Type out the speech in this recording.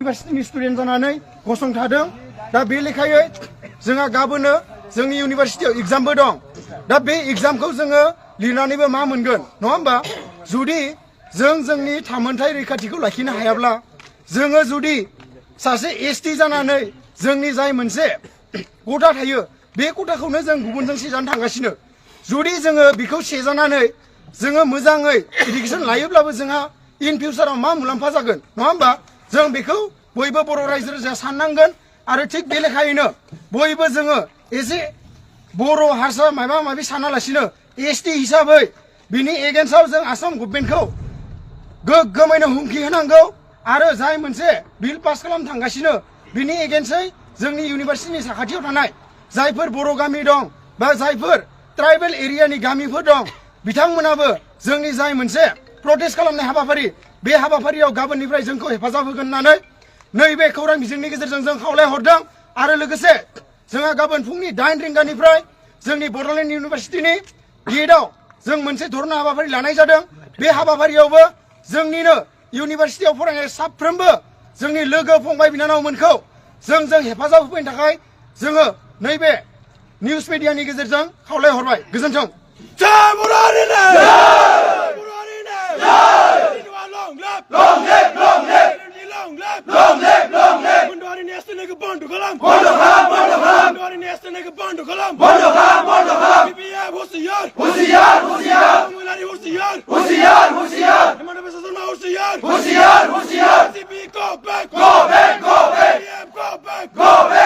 इउनिभारसिटिनि student जानानै गसंथादों दा बे लेखायै जोंहा गाबोनो जोंनि इउनिभारसिटियाव एग्जामबो दं दा बे एग्जामखौ जोङो लिरनानैबो मा मोनगोन नङा होमबा जुदि जोंनि थामोनथाय रैखाथिखौ लाखिनो हायाब्ला जोङो जुदि सासे एसटि जानानै जोंनि जाय मोनसे गथा थायो बे गथाखौनो जों गुबुनजों सेजानो थांगासिनो जुदि जोङो बेखौ सेजानानै जोङो मोजाङै एडुकेसन लायोब्लाबो जोंहा इन फिउचाराव मा मुलाम्फा जागोन नङा होमबा जों बेखौ बयबो बर' रायजो राजाया साननांगोन आरो थिग बे लेखायैनो बयबो जोङो एसे बर' हारसा माबा माबि सानालासिनो एसटि हिसाबै बिनि एगेन्स्टआव जों आसाम गभर्नमेन्टखौ गोग्गोमैनो हुमखि होनांगौ आरो जाय मोनसे बिल पास खालामनो थांगासिनो बिनि एगेन्स्टै जोंनि इउनिभारसिटिनि साखाथियाव थानाय जायफोर बर' गामि दं बा जायफोर ट्राइबेल एरियानि गामिफोर दं बिथांमोनाबो जोंनि जाय मोनसे प्रटेस्ट खालामनाय हाबाफारि बे हाबाफारियाव गाबोननिफ्राय जोंखौ हेफाजाब होगोन होननानै नैबे खौरां बिजोंनि गेजेरजों जों खावलायहरदों आरो लोगोसे जोंहा गाबोन फुंनि 8 रिंगानिफ्राय जोंनि बड'लेण्ड इउनिभारसिटिनि गेटआव जों मोनसे धरना हाबाफारि लानाय जादों बे हाबाफारियावबो जोंनिनो इउनिभारसिटियाव फरायनाय साफ्रोमबो जोंनि लोगो फंबाय बिनानावमोनखौ जों हेफाजाब होफैनो थाखाय जोङो नैबे निउस मिडियानि गेजेरजों खावलायहरबाय गोजोन्थों जय बर' हारिनो जय बर' हारिनो जय long live long live long live long live long live long live बन्द हारिनि एसटिनिखौ बन्द खालाम बन्द हारिनि एसटिनिखौ बन्द खालाम बिपिएफ होशियार होशियार होशियार मुलारि होशियार होशियार होशियार हिमंत बिश्व शर्मा होशियार होशियार होशियार CP go back go back go back go back go back